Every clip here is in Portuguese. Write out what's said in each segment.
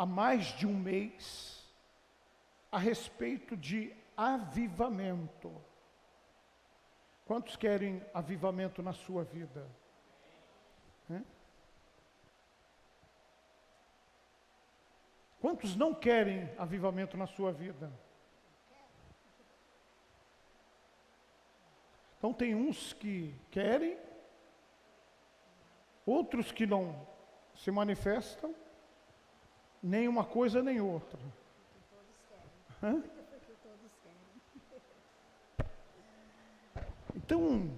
há mais de um mês a respeito de avivamento. Quantos querem avivamento na sua vida? Quantos não querem avivamento na sua vida? Então tem uns que querem, outros que não se manifestam, nem uma coisa nem outra. Hã? Então,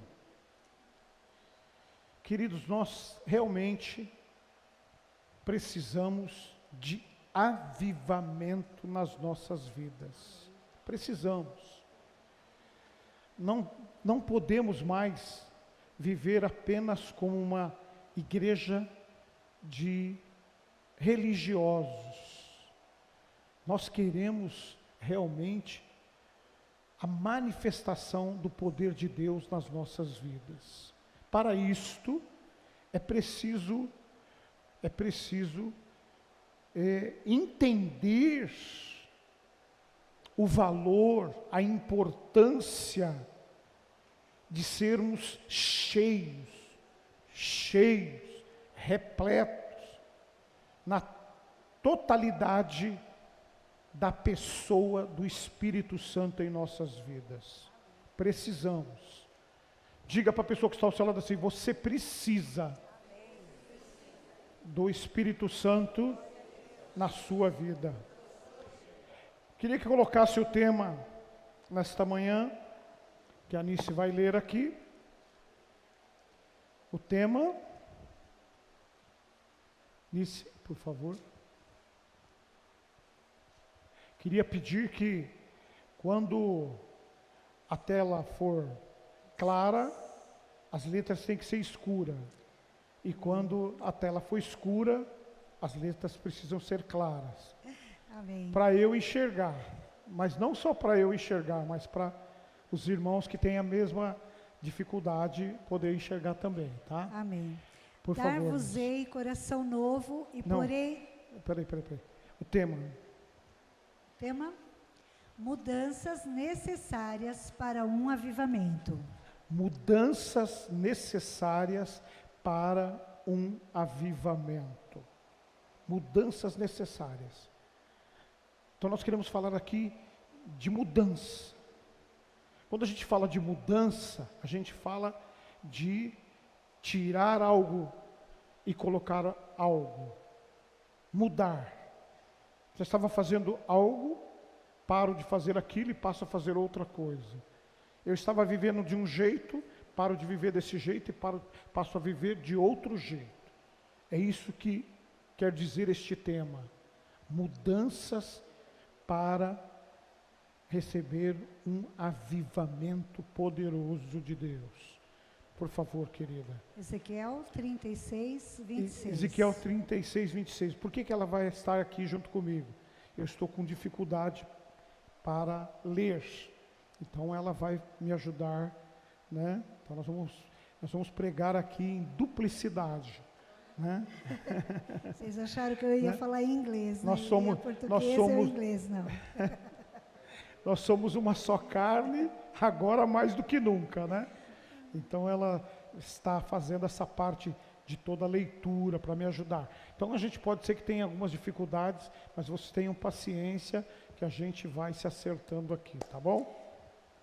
queridos, nós realmente precisamos de avivamento nas nossas vidas. Precisamos. Não podemos mais viver apenas como uma igreja de religiosos. Nós queremos realmente a manifestação do poder de Deus nas nossas vidas. Para isto, é preciso entender o valor, a importância de sermos cheios, repletos, na totalidade da pessoa do Espírito Santo em nossas vidas. Precisamos. Diga para a pessoa que está ao seu lado assim: você precisa do Espírito Santo na sua vida. Queria que colocasse o tema nesta manhã, que a Anice vai ler aqui. O tema, Anice, por favor. Queria pedir que, quando a tela for clara, as letras têm que ser escuras. E quando a tela for escura, as letras precisam ser claras. Amém. Para eu enxergar, mas não só para eu enxergar, mas para os irmãos que têm a mesma dificuldade poder enxergar também, tá? Amém. Por favor. Dar-vos-ei coração novo e porei... Peraí. O tema. Mudanças necessárias para um avivamento. Mudanças necessárias para um avivamento. Mudanças necessárias. Então nós queremos falar aqui de mudança. Quando a gente fala de mudança, a gente fala de tirar algo e colocar algo. Mudar. Você estava fazendo algo, paro de fazer aquilo e passo a fazer outra coisa. Eu estava vivendo de um jeito, paro de viver desse jeito e passo a viver de outro jeito. É isso que quer dizer este tema. Mudanças para receber um avivamento poderoso de Deus. Por favor, querida. Ezequiel 36, 26. Ezequiel 36, 26. Por que ela vai estar aqui junto comigo? Eu estou com dificuldade para ler. Então ela vai me ajudar, né? Então nós vamos pregar aqui em duplicidade, né? Vocês acharam que eu ia falar em inglês, né? Nós somos Inglês, não. Nós somos uma só carne, agora mais do que nunca, né? Então ela está fazendo essa parte de toda a leitura para me ajudar. Então a gente pode ser que tenha algumas dificuldades, mas vocês tenham paciência que a gente vai se acertando aqui, tá bom?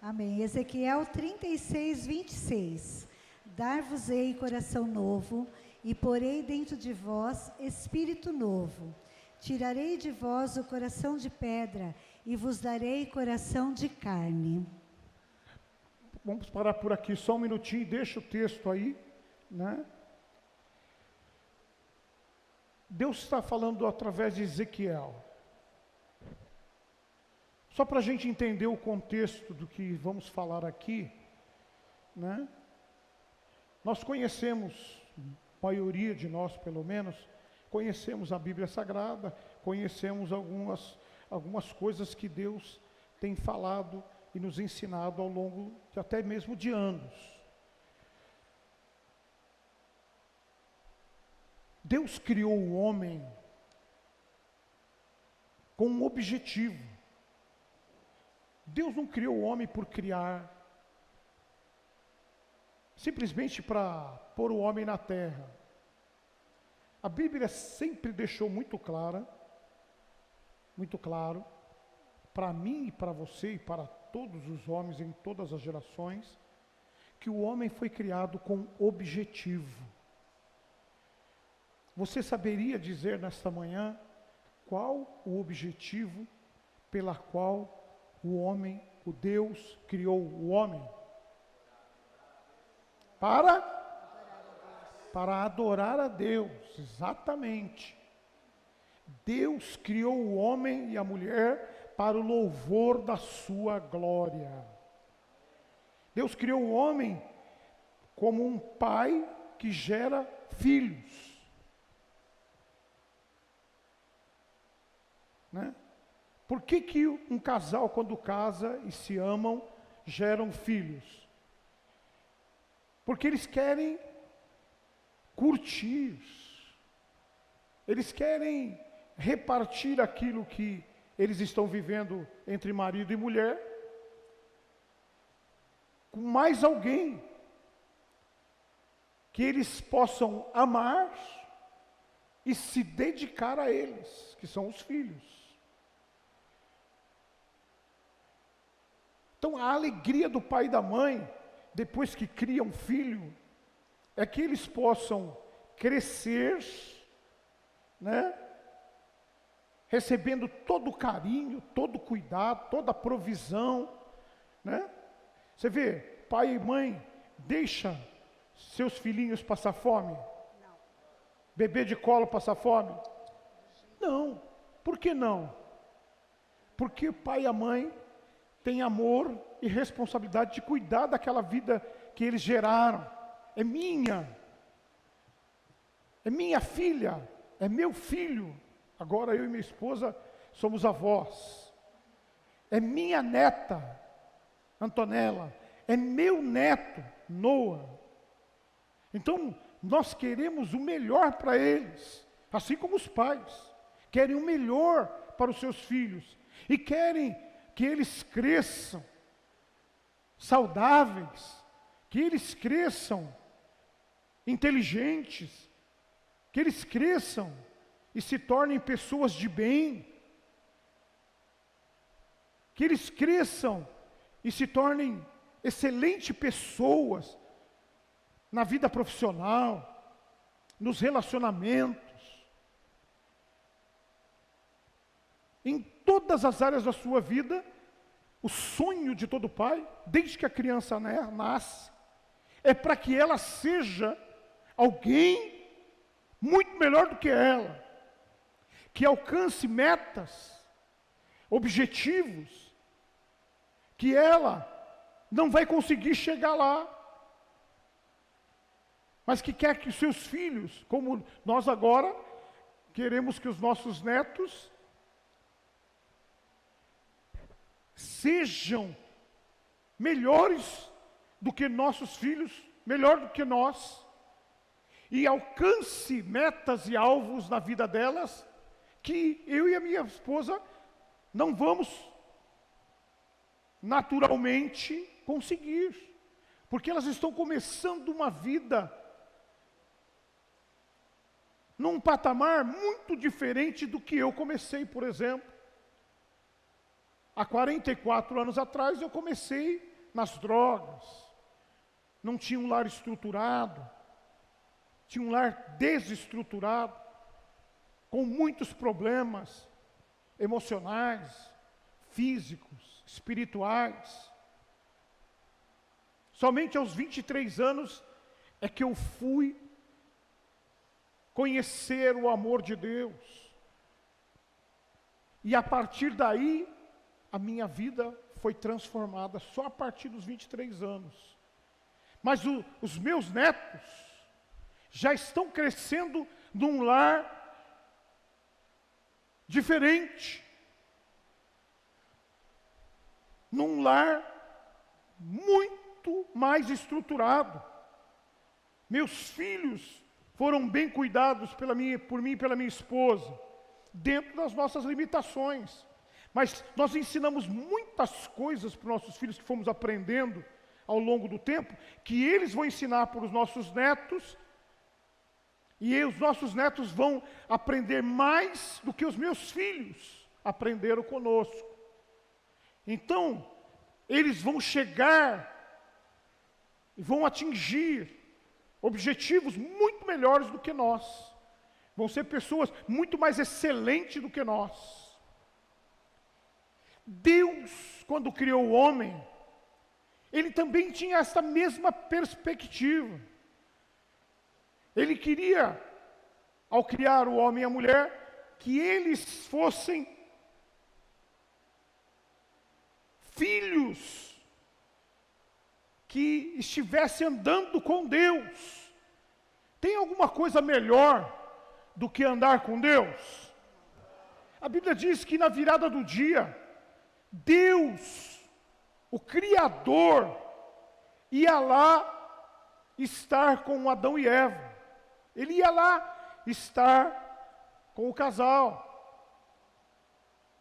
Amém. Ezequiel 36, 26. Dar-vos-ei coração novo e porei dentro de vós espírito novo. Tirarei de vós o coração de pedra e vos darei coração de carne. Vamos parar por aqui só um minutinho, deixa o texto aí, né? Deus está falando através de Ezequiel. Só para a gente entender o contexto do que vamos falar aqui, né? Nós conhecemos, a maioria de nós pelo menos, conhecemos a Bíblia Sagrada, conhecemos algumas coisas que Deus tem falado e nos ensinado ao longo de até mesmo de anos. Deus criou o homem com um objetivo. Deus não criou o homem por criar, simplesmente para pôr o homem na terra. A Bíblia sempre deixou muito claro, para mim e para você e para todos os homens em todas as gerações, que o homem foi criado com objetivo. Você saberia dizer nesta manhã qual o objetivo pela qual o homem, o Deus, criou o homem? Para adorar a Deus, exatamente. Deus criou o homem e a mulher para o louvor da sua glória. Deus criou o homem como um pai que gera filhos. Né? Por que um casal, quando casa e se amam, geram filhos? Porque eles querem curtir, eles querem repartir aquilo que eles estão vivendo entre marido e mulher com mais alguém que eles possam amar e se dedicar a eles, que são os filhos. Então a alegria do pai e da mãe, depois que criam um filho, é que eles possam crescer, né? Recebendo todo o carinho, todo o cuidado, toda a provisão, né? Você vê, pai e mãe deixa seus filhinhos passar fome? Não. Bebê de colo passar fome? Não. Por que não? Porque o pai e a mãe têm amor e responsabilidade de cuidar daquela vida que eles geraram. É minha filha, é meu filho. Agora eu e minha esposa somos avós. É minha neta, Antonella. É meu neto, Noah. Então, nós queremos o melhor para eles, assim como os pais querem o melhor para os seus filhos e querem que eles cresçam saudáveis, que eles cresçam inteligentes, que eles cresçam e se tornem pessoas de bem, que eles cresçam e se tornem excelentes pessoas na vida profissional, nos relacionamentos, em todas as áreas da sua vida. O sonho de todo pai, desde que a criança nasce, é para que ela seja alguém muito melhor do que ela, que alcance metas, objetivos, que ela não vai conseguir chegar lá, mas que quer que os seus filhos, como nós agora, queremos que os nossos netos sejam melhores do que nossos filhos, melhor do que nós, e alcance metas e alvos na vida delas, que eu e a minha esposa não vamos naturalmente conseguir, porque elas estão começando uma vida num patamar muito diferente do que eu comecei, por exemplo. Há 44 anos atrás eu comecei nas drogas, não tinha um lar estruturado, tinha um lar desestruturado, com muitos problemas emocionais, físicos, espirituais. Somente aos 23 anos é que eu fui conhecer o amor de Deus. E a partir daí, a minha vida foi transformada só a partir dos 23 anos. Mas os meus netos já estão crescendo num lar diferente. Num lar muito mais estruturado. Meus filhos foram bem cuidados por mim e pela minha esposa. dentro das nossas limitações. Mas nós ensinamos muitas coisas para os nossos filhos que fomos aprendendo ao longo do tempo, que eles vão ensinar para os nossos netos, e os nossos netos vão aprender mais do que os meus filhos aprenderam conosco. Então, eles vão chegar e vão atingir objetivos muito melhores do que nós. Vão ser pessoas muito mais excelentes do que nós. Deus, quando criou o homem, Ele também tinha essa mesma perspectiva. Ele queria, ao criar o homem e a mulher, que eles fossem filhos que estivessem andando com Deus. Tem alguma coisa melhor do que andar com Deus? A Bíblia diz que na virada do dia, Deus, o Criador, ia lá estar com Adão e Eva. Ele ia lá estar com o casal,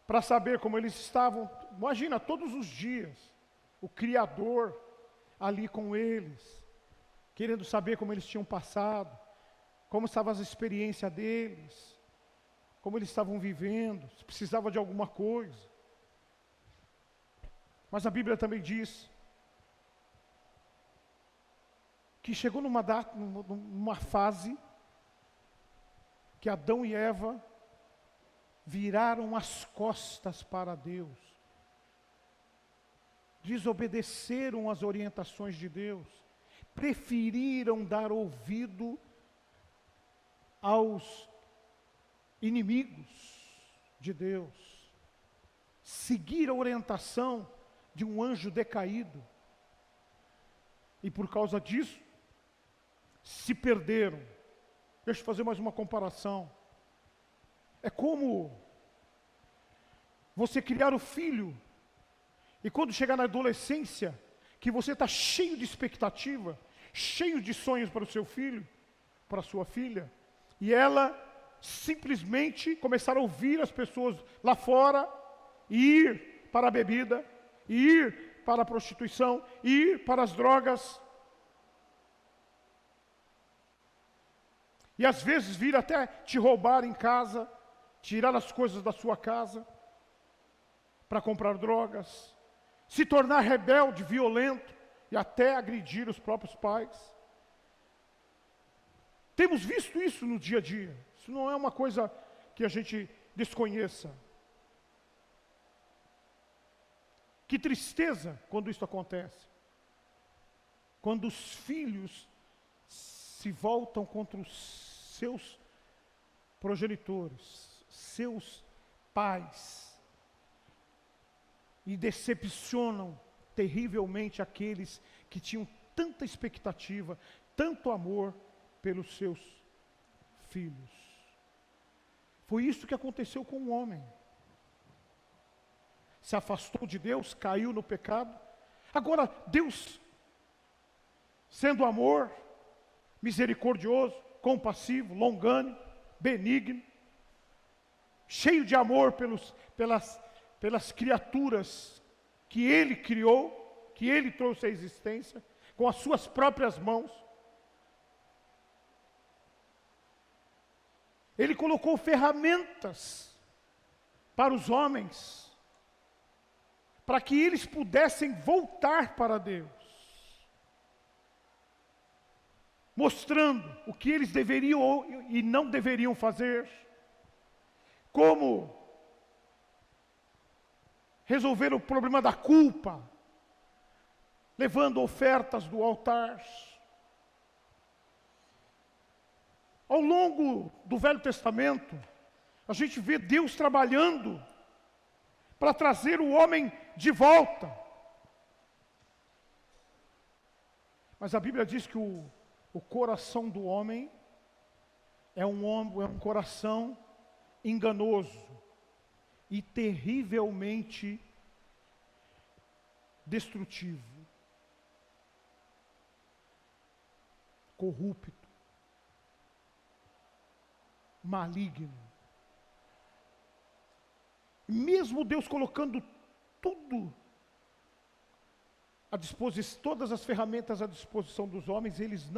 para saber como eles estavam. Imagina, todos os dias, o Criador ali com eles, querendo saber como eles tinham passado, como estavam as experiências deles, como eles estavam vivendo, se precisava de alguma coisa. Mas a Bíblia também diz que chegou numa fase que Adão e Eva viraram as costas para Deus, desobedeceram as orientações de Deus, preferiram dar ouvido aos inimigos de Deus, seguir a orientação de um anjo decaído, e por causa disso, se perderam. Deixa eu fazer mais uma comparação. É como você criar o filho, e quando chegar na adolescência, que você está cheio de expectativa, cheio de sonhos para o seu filho, para a sua filha, e ela simplesmente começar a ouvir as pessoas lá fora, e ir para a bebida, e ir para a prostituição, e ir para as drogas, e às vezes vir até te roubar em casa, tirar as coisas da sua casa, para comprar drogas, se tornar rebelde, violento, e até agredir os próprios pais. Temos visto isso no dia a dia. Isso não é uma coisa que a gente desconheça. Que tristeza quando isso acontece. Quando os filhos se voltam contra os seus progenitores, seus pais, e decepcionam terrivelmente aqueles que tinham tanta expectativa, tanto amor pelos seus filhos. Foi isso que aconteceu com o homem. Se afastou de Deus, caiu no pecado. Agora, Deus, sendo amor, misericordioso, compassivo, longânimo, benigno, cheio de amor pelas criaturas que Ele criou, que Ele trouxe à existência, com as suas próprias mãos. Ele colocou ferramentas para os homens, para que eles pudessem voltar para Deus, mostrando o que eles deveriam e não deveriam fazer, como resolver o problema da culpa, levando ofertas do altar. Ao longo do Velho Testamento, a gente vê Deus trabalhando para trazer o homem de volta. Mas a Bíblia diz que o coração do homem é um coração enganoso e terrivelmente destrutivo, corrupto, maligno. mesmo Deus colocando tudo à disposição, todas as ferramentas à disposição dos homens, eles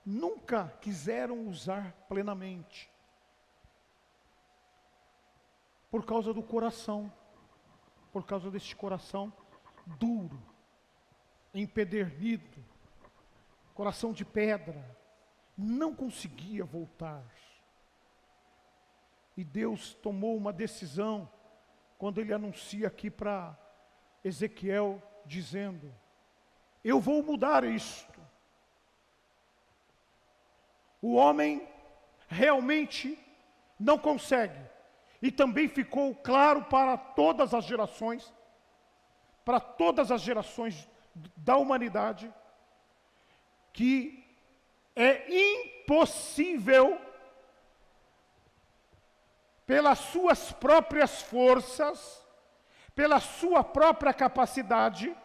nunca quiseram usar plenamente. Por causa do coração, por causa deste coração duro, empedernido, coração de pedra, não conseguia voltar. E Deus tomou uma decisão, quando Ele anuncia aqui para Ezequiel, dizendo: eu vou mudar isto. O homem realmente não consegue. E também ficou claro para todas as gerações da humanidade, que é impossível, pelas suas próprias forças, pela sua própria capacidade,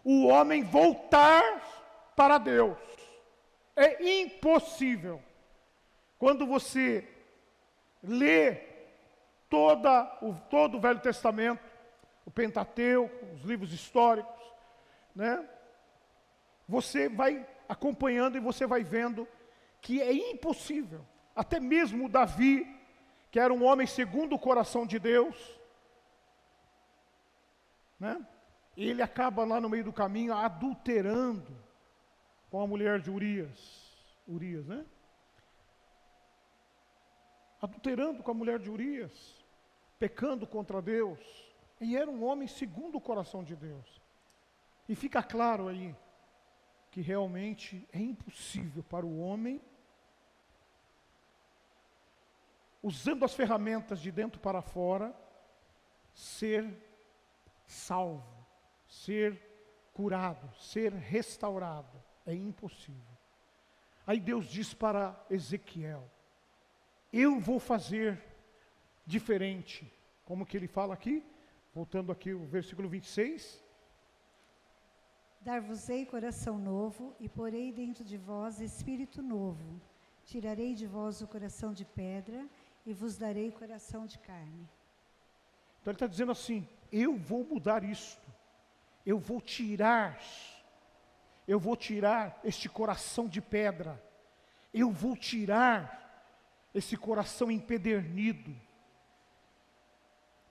o homem voltar para Deus. É impossível. Quando você lê todo o Velho Testamento, o Pentateuco, os livros históricos, né? Você vai acompanhando e você vai vendo que é impossível. Até mesmo Davi, que era um homem segundo o coração de Deus, né? Ele acaba lá no meio do caminho adulterando com a mulher de Urias, né? Adulterando com a mulher de Urias, pecando contra Deus, e era um homem segundo o coração de Deus. E fica claro aí, que realmente é impossível para o homem, usando as ferramentas de dentro para fora, ser salvo, ser curado, ser restaurado. É impossível. Aí Deus diz para Ezequiel: eu vou fazer diferente. Como que ele fala aqui? Voltando aqui o versículo 26. Dar-vos-ei coração novo, e porei dentro de vós espírito novo. Tirarei de vós o coração de pedra, e vos darei coração de carne. Então ele está dizendo assim: eu vou mudar isto. Eu vou tirar este coração de pedra. Eu vou tirar esse coração empedernido.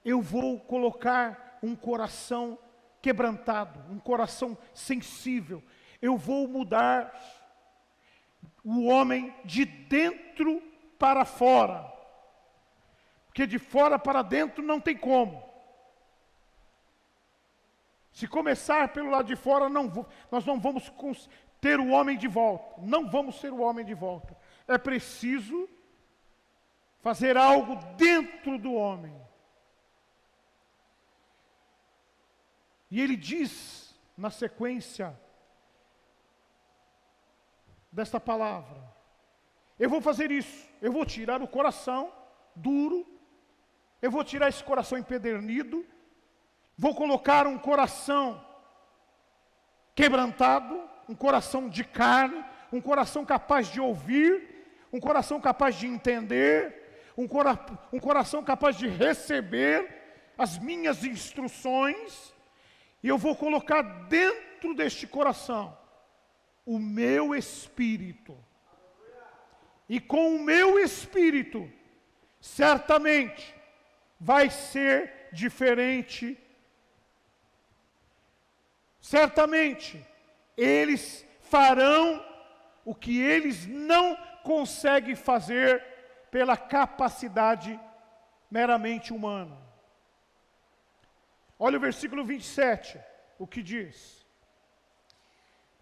Eu vou colocar um coração quebrantado, um coração sensível. Eu vou mudar o homem de dentro para fora. Porque de fora para dentro não tem como. Se começar pelo lado de fora, nós não vamos ter o homem de volta. Não vamos ter o homem de volta. É preciso fazer algo dentro do homem. E ele diz, na sequência desta palavra: eu vou fazer isso, eu vou tirar o coração duro, eu vou tirar esse coração empedernido, vou colocar um coração quebrantado, um coração de carne, um coração capaz de ouvir, um coração capaz de entender, um coração capaz de receber as minhas instruções. E eu vou colocar dentro deste coração o meu espírito. E com o meu espírito, certamente, vai ser diferente. Certamente, eles farão o que eles não conseguem fazer pela capacidade meramente humana. Olha o versículo 27, o que diz: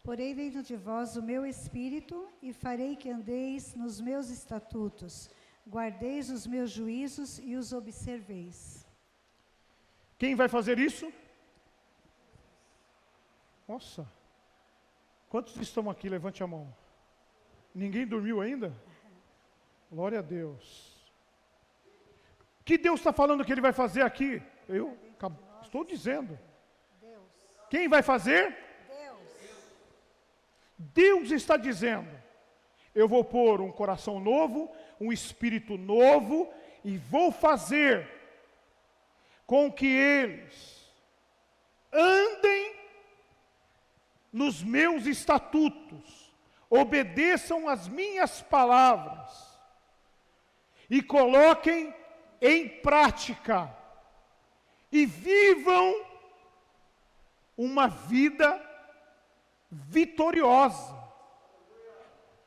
porei dentro de vós o meu espírito, e farei que andeis nos meus estatutos, guardeis os meus juízos e os observeis. Quem vai fazer isso? Nossa, quantos estão aqui? Levante a mão. Ninguém dormiu ainda? Glória a Deus. O que Deus está falando que Ele vai fazer aqui? Eu estou dizendo. Quem vai fazer? Deus está dizendo: eu vou pôr um coração novo, um espírito novo, e vou fazer com que eles andem nos meus estatutos, obedeçam às minhas palavras e coloquem em prática e vivam uma vida vitoriosa,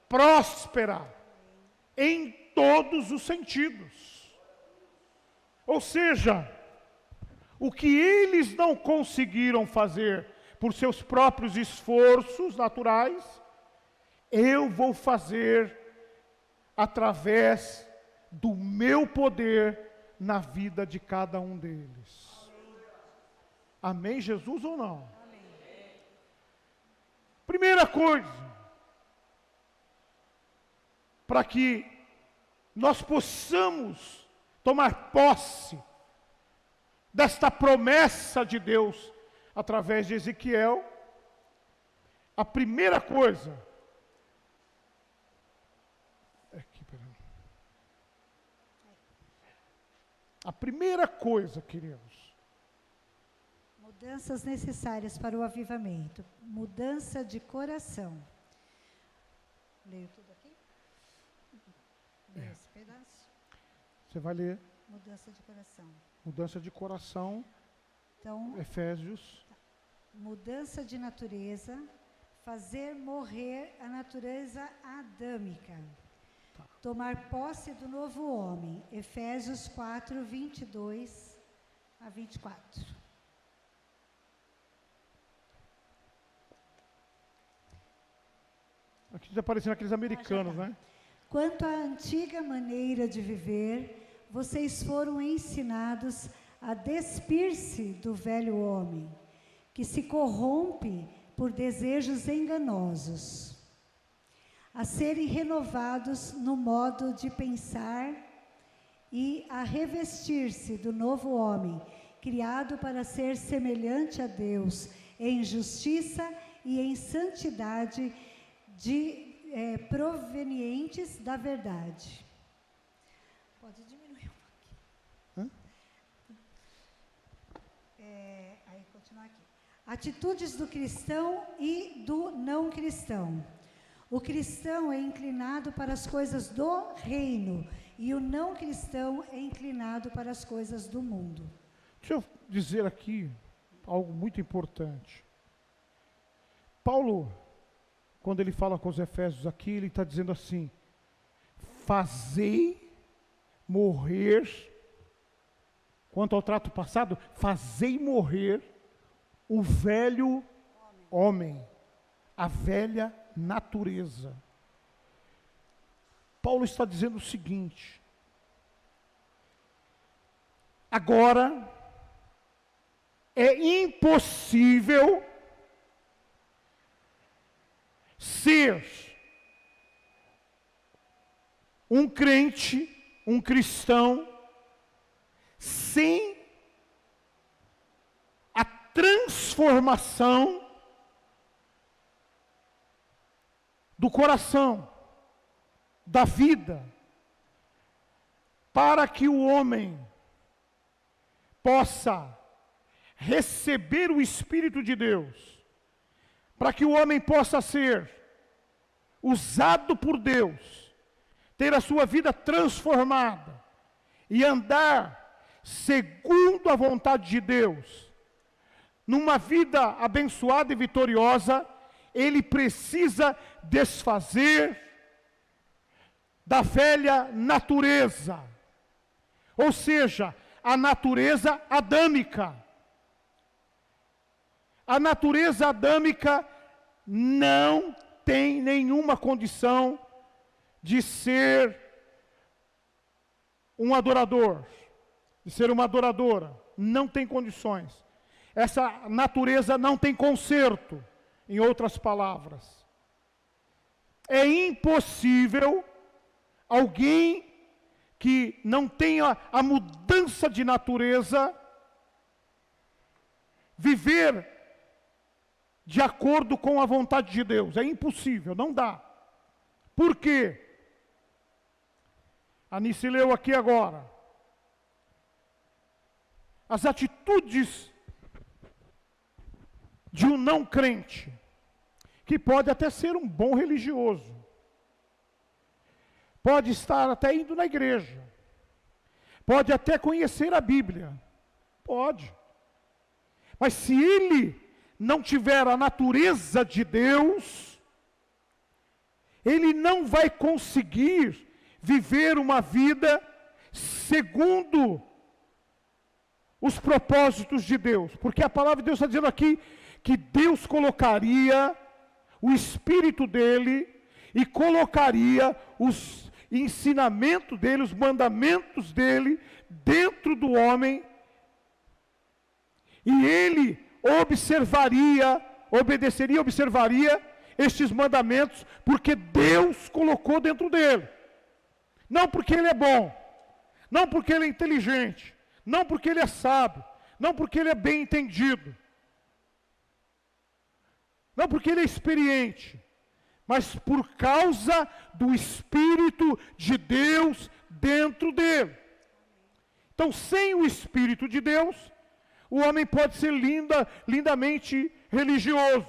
próspera, em todos os sentidos. Ou seja, o que eles não conseguiram fazer por seus próprios esforços naturais, eu vou fazer através do meu poder na vida de cada um deles. Amém, Jesus, ou não? Amém. Primeira coisa, para que nós possamos tomar posse desta promessa de Deus através de Ezequiel, a primeira coisa, a primeira coisa, queridos, Mudanças necessárias para o avivamento. Mudança de coração. Leio tudo aqui? Leio esse pedaço. você vai ler Mudança de coração. mudança de coração, Então, Efésios, mudança de natureza, fazer morrer a natureza adâmica. Tomar posse do novo homem. Efésios 4, 22 a 24. aqui está aparecendo aqueles americanos, né? Quanto à antiga maneira de viver, vocês foram ensinados a despir-se do velho homem, que se corrompe por desejos enganosos, a serem renovados no modo de pensar e a revestir-se do novo homem, criado para ser semelhante a Deus, em justiça e em santidade provenientes da verdade. Pode diminuir um pouquinho. Aí, continuar aqui. Atitudes do cristão e do não cristão. O cristão é inclinado para as coisas do reino e o não cristão é inclinado para as coisas do mundo. Deixa eu dizer aqui algo muito importante. Paulo, quando ele fala com os Efésios aqui, ele está dizendo assim: fazei morrer, quanto ao trato passado, fazei morrer o velho homem, a velha natureza. Paulo está dizendo o seguinte: agora é impossível ser um crente, um cristão, sem a transformação do coração, da vida, para que o homem possa receber o Espírito de Deus, para que o homem possa ser usado por Deus, ter a sua vida transformada e andar segundo a vontade de Deus, numa vida abençoada e vitoriosa, ele precisa desfazer da velha natureza, ou seja, a natureza adâmica. A natureza adâmica não tem nenhuma condição de ser um adorador, de ser uma adoradora. Não tem condições. Essa natureza não tem conserto, em outras palavras. É impossível alguém que não tenha a mudança de natureza viver de acordo com a vontade de Deus. É impossível, não dá. Por quê? A Nice leu aqui agora. as atitudes de um não crente, que pode até ser um bom religioso, pode estar até indo na igreja, pode até conhecer a Bíblia, pode. Mas se ele não tiver a natureza de Deus, ele não vai conseguir viver uma vida segundo os propósitos de Deus. Porque a palavra de Deus está dizendo aqui que Deus colocaria o Espírito dele e colocaria os ensinamentos dele, os mandamentos dele dentro do homem, e ele observaria estes mandamentos, porque Deus colocou dentro dele. Não porque ele é bom, não porque ele é inteligente, não porque ele é sábio, não porque ele é bem entendido, não porque ele é experiente, mas por causa do Espírito de Deus dentro dele. Então, sem o Espírito de Deus, o homem pode ser lindamente religioso.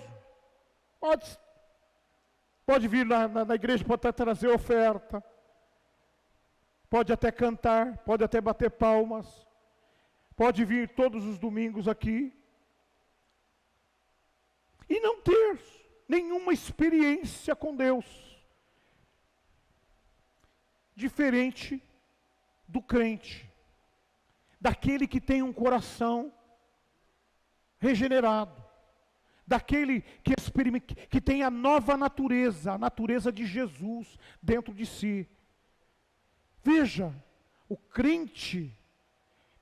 Pode vir na igreja, pode até trazer oferta, pode até cantar, pode até bater palmas, pode vir todos os domingos aqui, e não ter nenhuma experiência com Deus, diferente do crente, daquele que tem um coração regenerado, daquele que tem a nova natureza, a natureza de Jesus dentro de si. Veja, o crente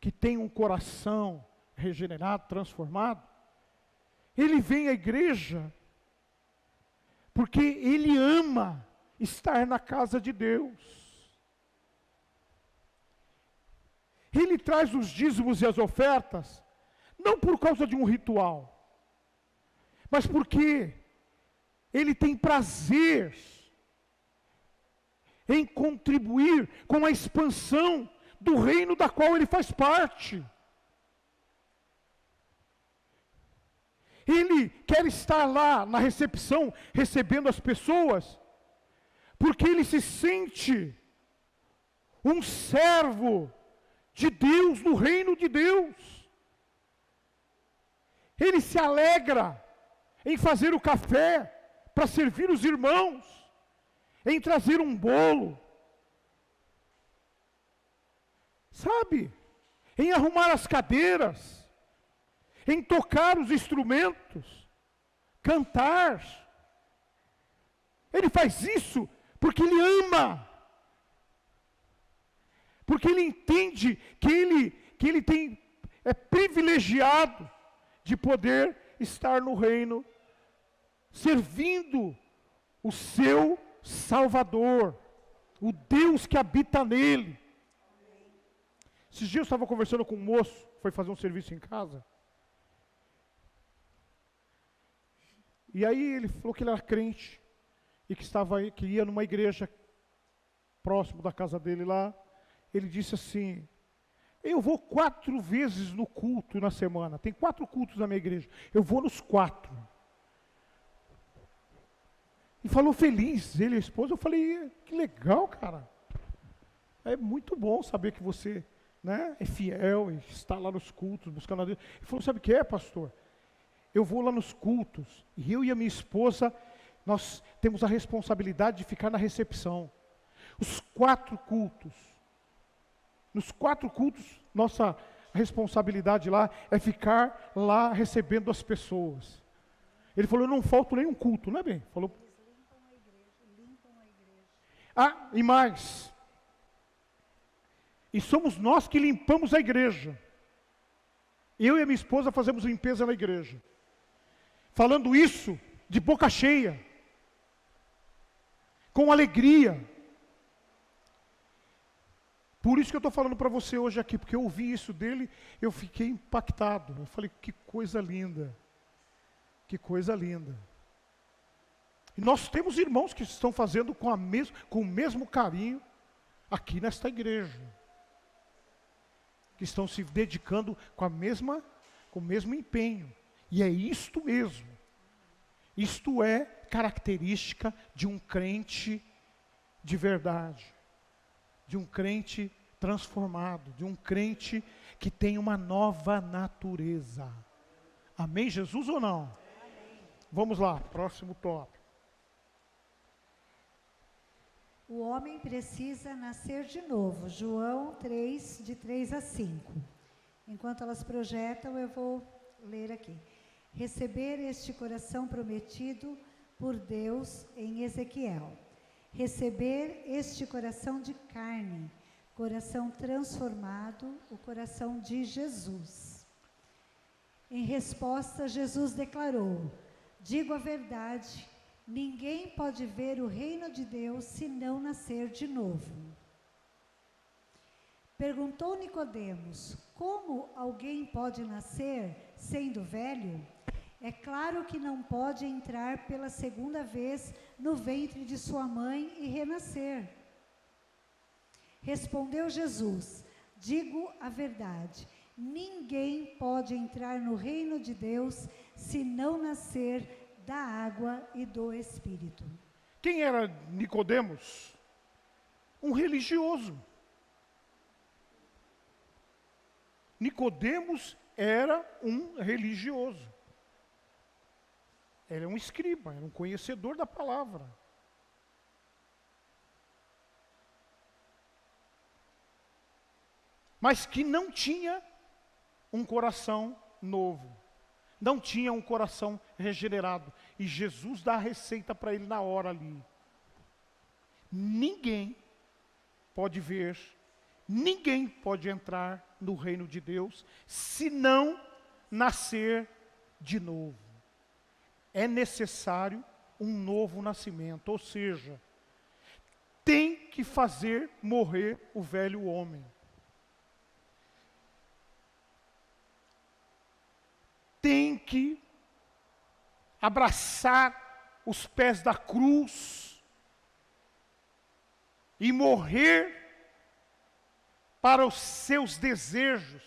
que tem um coração regenerado, transformado, ele vem à igreja porque ele ama estar na casa de Deus. Ele traz os dízimos e as ofertas, não por causa de um ritual, mas porque ele tem prazer em contribuir com a expansão do reino da qual ele faz parte. Ele quer estar lá na recepção, recebendo as pessoas, porque ele se sente um servo de Deus, no reino de Deus. Ele se alegra em fazer o café para servir os irmãos, em trazer um bolo, sabe, em arrumar as cadeiras, em tocar os instrumentos, cantar. Ele faz isso porque ele ama, porque ele entende que ele é privilegiado de poder estar no reino, servindo o seu Salvador, o Deus que habita nele. Esses dias eu estava conversando com um moço, foi fazer um serviço em casa, e aí ele falou que ele era crente, e que ia numa igreja próximo da casa dele lá. Ele disse assim: eu vou 4 vezes no culto na semana, tem 4 cultos na minha igreja, eu vou nos 4. E falou feliz, ele e a esposa. Eu falei: que legal, cara, é muito bom saber que você, né, é fiel e está lá nos cultos, buscando a Deus. Ele falou: sabe o que é, pastor? Eu vou lá nos cultos, e eu e a minha esposa, nós temos a responsabilidade de ficar na recepção. Os 4 cultos, nos 4 cultos, nossa responsabilidade lá é ficar lá recebendo as pessoas. Ele falou: eu não falto nenhum culto, não é bem? Falou. Limpam a igreja. Ah, e mais. E somos nós que limpamos a igreja. Eu e a minha esposa fazemos limpeza na igreja. Falando isso de boca cheia, com alegria. Por isso que eu estou falando para você hoje aqui, porque eu ouvi isso dele, eu fiquei impactado. Eu falei: que coisa linda, que coisa linda. E nós temos irmãos que estão fazendo com o mesmo carinho aqui nesta igreja. que estão se dedicando com o mesmo empenho. E é isto mesmo. Isto é característica de um crente de verdade, de um crente transformado, de um crente que tem uma nova natureza. Amém, Jesus, ou não? Amém. Vamos lá, próximo tópico. O homem precisa nascer de novo. João 3, de 3 a 5. Enquanto elas projetam, eu vou ler aqui. Receber este coração prometido por Deus em Ezequiel. Receber este coração de carne, coração transformado, o coração de Jesus. Em resposta, Jesus declarou: digo a verdade, ninguém pode ver o reino de Deus se não nascer de novo. Perguntou Nicodemos: como alguém pode nascer sendo velho? É claro que não pode entrar pela segunda vez no ventre de sua mãe e renascer. Respondeu Jesus: digo a verdade, ninguém pode entrar no reino de Deus se não nascer da água e do Espírito. Quem era Nicodemos? Um religioso. Nicodemos era um religioso. Ele é um escriba, era um conhecedor da palavra. Mas que não tinha um coração novo. Não tinha um coração regenerado. E Jesus dá a receita para ele na hora ali. Ninguém pode ver, ninguém pode entrar no reino de Deus se não nascer de novo. É necessário um novo nascimento, ou seja, tem que fazer morrer o velho homem. Tem que abraçar os pés da cruz e morrer para os seus desejos,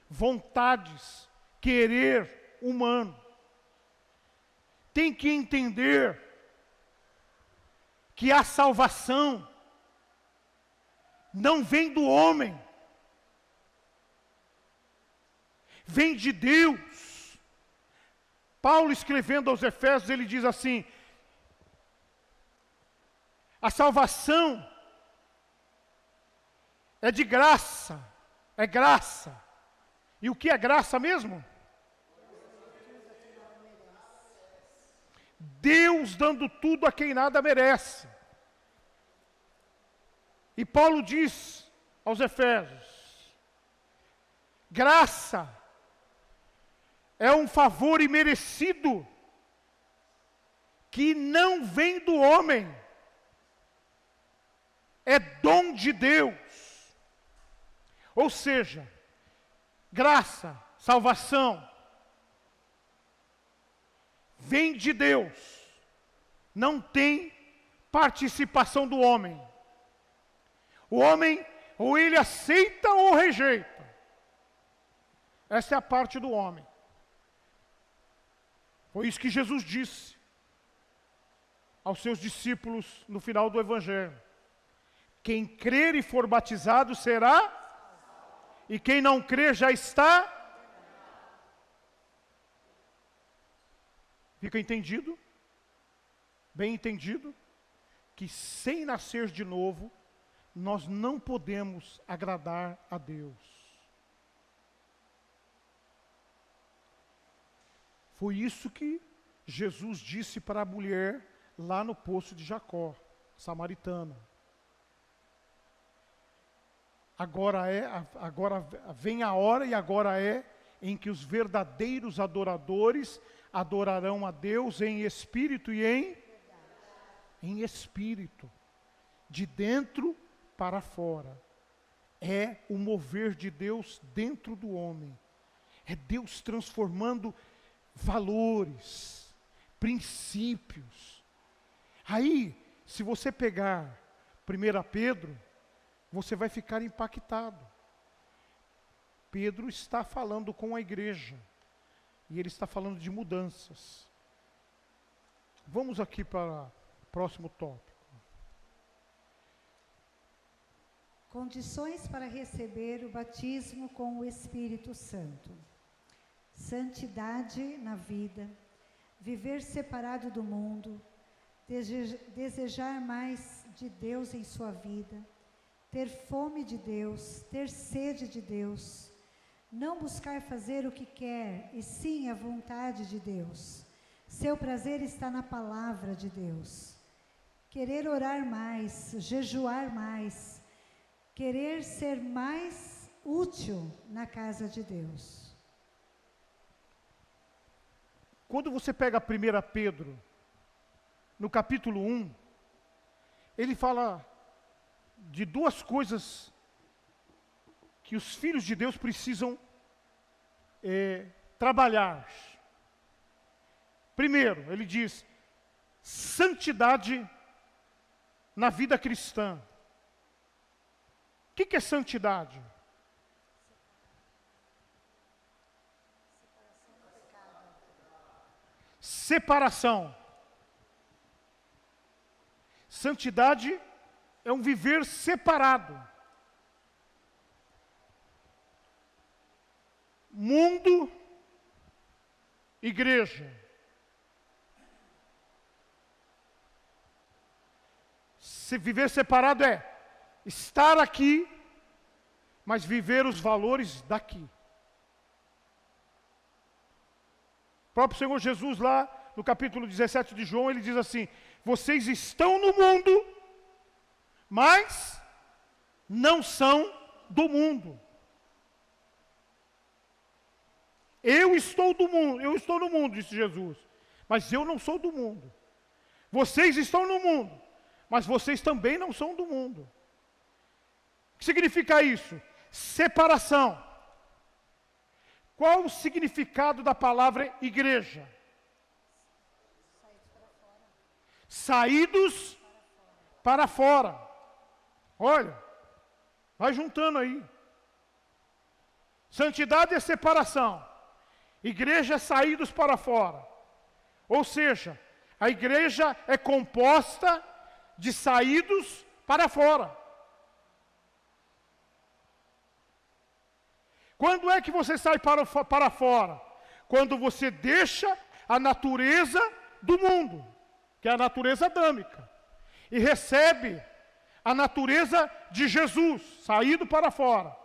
vontades, querer humano. Tem que entender que a salvação não vem do homem, vem de Deus. Paulo, escrevendo aos Efésios, ele diz assim: a salvação é de graça, é graça. E o que é graça mesmo? Deus dando tudo a quem nada merece. E Paulo diz aos Efésios: graça é um favor imerecido que não vem do homem, é dom de Deus. Ou seja, graça, salvação, vem de Deus, não tem participação do homem. O homem, ou ele aceita ou rejeita. Essa é a parte do homem. Foi isso que Jesus disse aos seus discípulos no final do Evangelho: quem crer e for batizado será, e quem não crer já está. Fica entendido? Bem entendido? Que sem nascer de novo, nós não podemos agradar a Deus. Foi isso que Jesus disse para a mulher lá no poço de Jacó, samaritana. Agora vem a hora e agora é em que os verdadeiros adoradores adorarão a Deus em espírito e em espírito, de dentro para fora. É o mover de Deus dentro do homem. É Deus transformando valores, princípios. Aí, se você pegar 1 Pedro, você vai ficar impactado. Pedro está falando com a igreja. E ele está falando de mudanças. Vamos aqui para o próximo tópico. Condições para receber o batismo com o Espírito Santo. Santidade na vida, viver separado do mundo, desejar mais de Deus em sua vida, ter fome de Deus, ter sede de Deus, não buscar fazer o que quer, e sim a vontade de Deus. Seu prazer está na palavra de Deus. Querer orar mais, jejuar mais, querer ser mais útil na casa de Deus. Quando você pega 1 Pedro, no capítulo 1, ele fala de duas coisas que os filhos de Deus precisam trabalhar. Primeiro, ele diz, santidade na vida cristã. O que é santidade? Separação. Santidade é um viver separado. Mundo, igreja. Se viver separado é estar aqui, mas viver os valores daqui. O próprio Senhor Jesus lá, no capítulo 17 de João, ele diz assim, vocês estão no mundo, mas não são do mundo. Eu estou no mundo, disse Jesus, mas eu não sou do mundo. Vocês estão no mundo, mas vocês também não são do mundo. O que significa isso? Separação. Qual o significado da palavra igreja? Saídos para fora. Olha, vai juntando aí. Santidade é separação. Igreja é saídos para fora. Ou seja, a igreja é composta de saídos para fora. Quando é que você sai para fora? Quando você deixa a natureza do mundo, que é a natureza adâmica, e recebe a natureza de Jesus, saído para fora.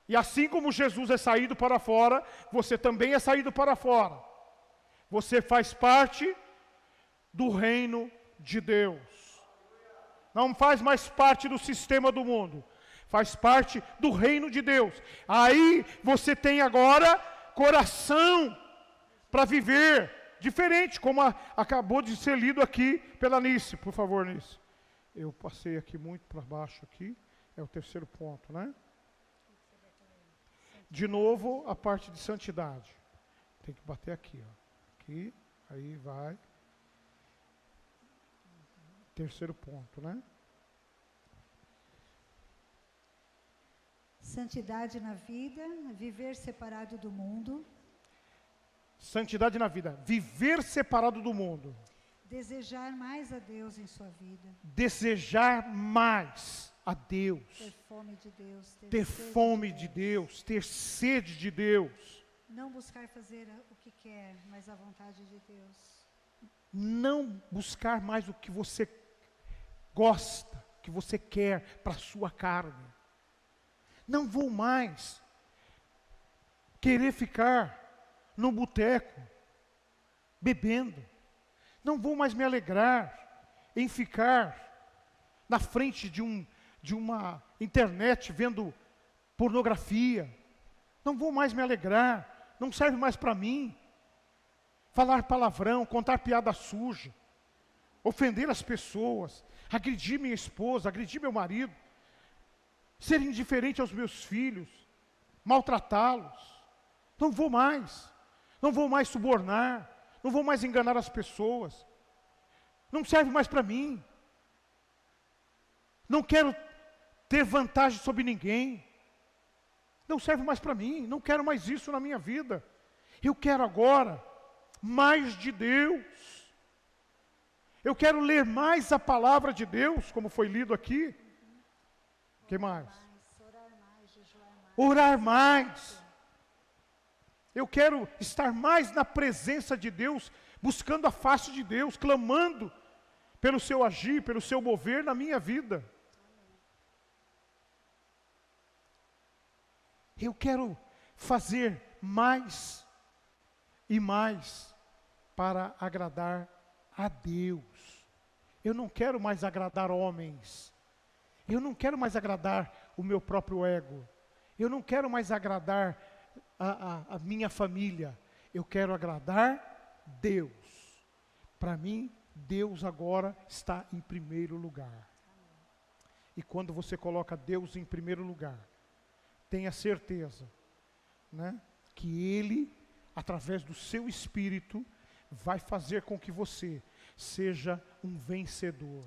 E assim como Jesus é saído para fora, você também é saído para fora. Você faz parte do reino de Deus. Não faz mais parte do sistema do mundo. Faz parte do reino de Deus. Aí você tem agora coração para viver diferente, como acabou de ser lido aqui pela Nice. Por favor, Nice. Eu passei aqui muito para baixo aqui. É o terceiro ponto, né? De novo, a parte de santidade. Tem que bater aqui, ó. Aqui, aí vai. Terceiro ponto, né? Santidade na vida, viver separado do mundo. Santidade na vida, viver separado do mundo. Desejar mais a Deus em sua vida. Desejar mais a Deus. Ter fome de Deus. Ter fome de Deus, ter sede de Deus. Não buscar fazer o que quer, mas a vontade de Deus. Não buscar mais o que você gosta, que você quer para a sua carne. Não vou mais querer ficar no boteco, bebendo. Não vou mais me alegrar em ficar na frente de uma internet vendo pornografia. Não vou mais me alegrar, não serve mais para mim. Falar palavrão, contar piada suja, ofender as pessoas, agredir minha esposa, agredir meu marido, ser indiferente aos meus filhos, maltratá-los. Não vou mais subornar, não vou mais enganar as pessoas. Não serve mais para mim. Não quero ter vantagem sobre ninguém. não serve mais para mim, não quero mais isso na minha vida. Eu quero agora mais de Deus. Eu quero ler mais a palavra de Deus, como foi lido aqui. O que mais? Orar mais, jejuar mais. Orar mais. Eu quero estar mais na presença de Deus, buscando a face de Deus, clamando pelo seu agir, pelo seu mover na minha vida. Eu quero fazer mais e mais para agradar a Deus. Eu não quero mais agradar homens. Eu não quero mais agradar o meu próprio ego. Eu não quero mais agradar a minha família. Eu quero agradar Deus. Para mim, Deus agora está em primeiro lugar. E quando você coloca Deus em primeiro lugar, tenha certeza, né, que Ele, através do seu Espírito, vai fazer com que você seja um vencedor.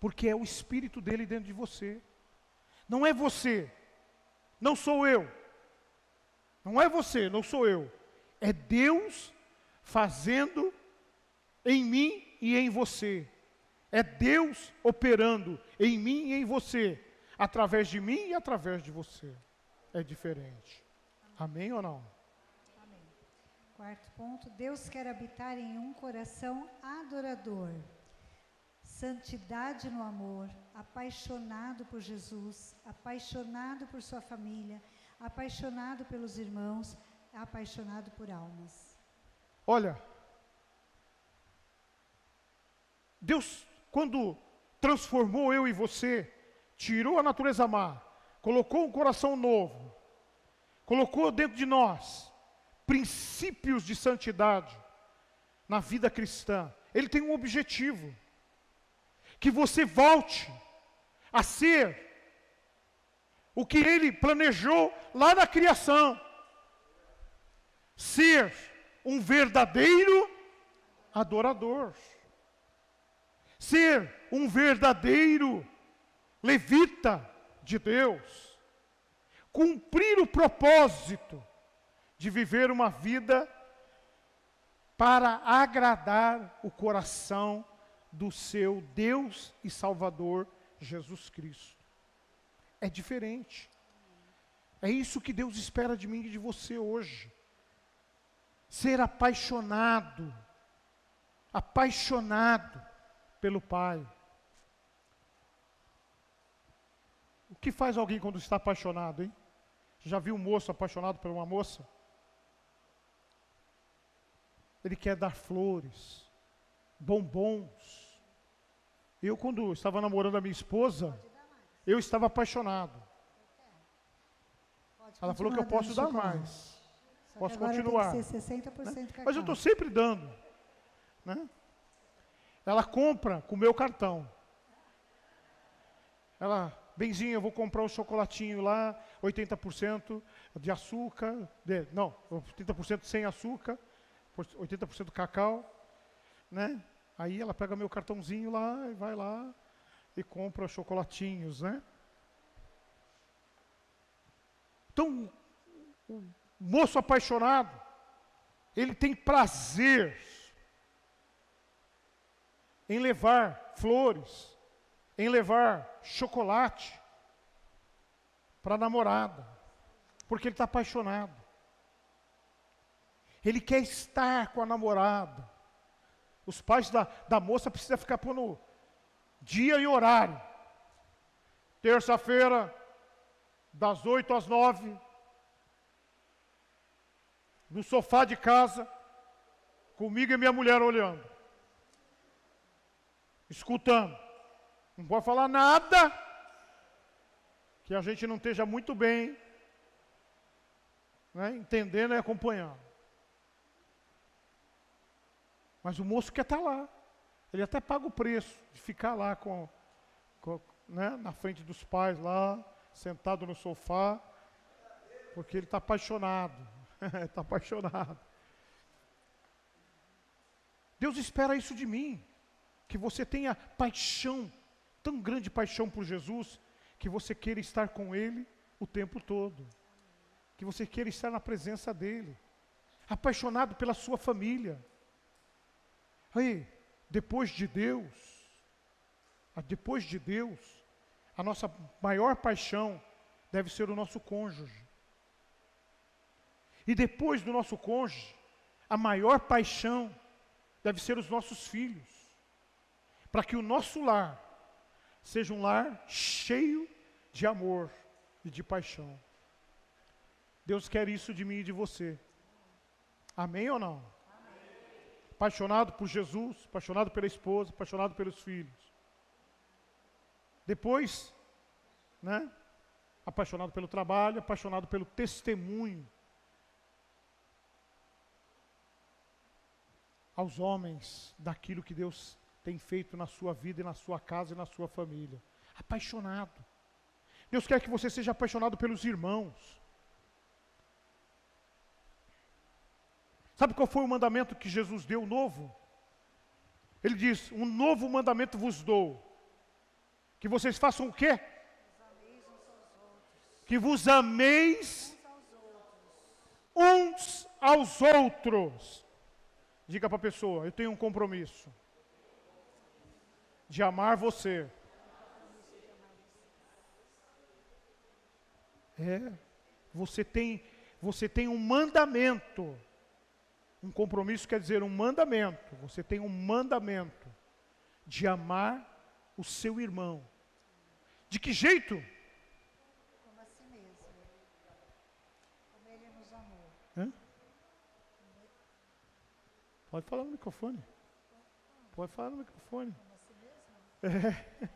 Porque é o Espírito dele dentro de você. Não é você, não sou eu. Não é você, não sou eu. É Deus fazendo em mim e em você. É Deus operando em mim e em você, através de mim e através de você. É diferente. Amém ou não? Amém. Quarto ponto, Deus quer habitar em um coração adorador. Santidade no amor, apaixonado por Jesus, apaixonado por sua família, apaixonado pelos irmãos, apaixonado por almas. Olha, Deus, quando transformou eu e você, tirou a natureza má, colocou um coração novo, colocou dentro de nós princípios de santidade na vida cristã. Ele tem um objetivo: que você volte a ser o que Ele planejou lá na criação. Ser um verdadeiro adorador. Ser um verdadeiro levita de Deus. Cumprir o propósito de viver uma vida para agradar o coração do seu Deus e Salvador Jesus Cristo. É diferente. É isso que Deus espera de mim e de você hoje. Ser apaixonado pelo Pai. O que faz alguém quando está apaixonado, hein? Já viu um moço apaixonado por uma moça? Ele quer dar flores, bombons. Eu, quando estava namorando a minha esposa, eu estava apaixonado. Ela falou que eu posso dar mais. Posso continuar. Tem que ser 60% cacau. Mas eu estou sempre dando. Né? Ela compra com o meu cartão. Ela, benzinho, eu vou comprar um chocolatinho lá, 80% de açúcar, 80% sem açúcar, 80% cacau, né? Aí ela pega meu cartãozinho lá e vai lá e compra chocolatinhos, né? Então, o moço apaixonado, ele tem prazer em levar flores, em levar chocolate para a namorada, porque ele está apaixonado. Ele quer estar com a namorada. Os pais da moça precisam ficar pondo dia e horário. Terça-feira, das 8 às 9, no sofá de casa, comigo e minha mulher olhando, escutando. Não pode falar nada que a gente não esteja muito bem, né, entendendo e acompanhando. Mas o moço quer estar lá. Ele até paga o preço de ficar lá né, na frente dos pais lá, sentado no sofá, porque ele está apaixonado. Está apaixonado. Deus espera isso de mim, que você tenha paixão, tão grande paixão por Jesus, que você queira estar com Ele o tempo todo. Que você queira estar na presença dele. Apaixonado pela sua família. Aí, depois de Deus, a nossa maior paixão deve ser o nosso cônjuge. E depois do nosso cônjuge, a maior paixão deve ser os nossos filhos. Para que o nosso lar seja um lar cheio de amor e de paixão. Deus quer isso de mim e de você. Amém ou não? Amém. Apaixonado por Jesus, apaixonado pela esposa, apaixonado pelos filhos. Depois, né? Apaixonado pelo trabalho, apaixonado pelo testemunho aos homens daquilo que Deus tem feito na sua vida e na sua casa e na sua família. Apaixonado. Deus quer que você seja apaixonado pelos irmãos. Sabe qual foi o mandamento que Jesus deu novo? Ele diz, um novo mandamento vos dou. Que vocês façam o quê? Que vos ameis uns aos outros. Diga para a pessoa, eu tenho um compromisso de amar você. Você tem um mandamento. Um compromisso quer dizer um mandamento. Você tem um mandamento de amar o seu irmão. De que jeito? Como a si mesmo. Como ele nos amou. Pode falar no microfone. Pode falar no microfone. Como a si mesmo? É.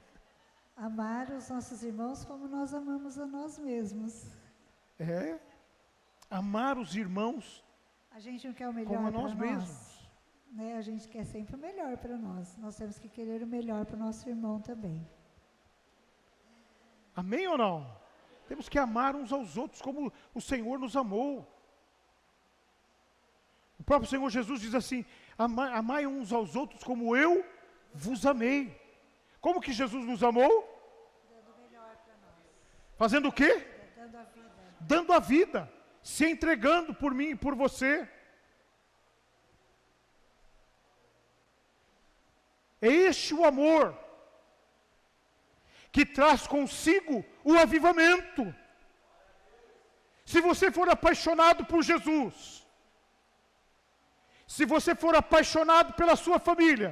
Amar os nossos irmãos como nós amamos a nós mesmos. Amar os irmãos A gente não quer o melhor como a para nós mesmos. Né? A gente quer sempre o melhor para nós. Nós temos que querer o melhor para o nosso irmão também. Amém ou não? Temos que amar uns aos outros como o Senhor nos amou. O próprio Senhor Jesus diz assim, amai uns aos outros como eu vos amei. Como que Jesus nos amou? Dando o melhor para nós. Fazendo o quê? Dando a vida. Dando a vida. Se entregando por mim e por você. É este o amor que traz consigo o avivamento. Se você for apaixonado por Jesus, se você for apaixonado pela sua família,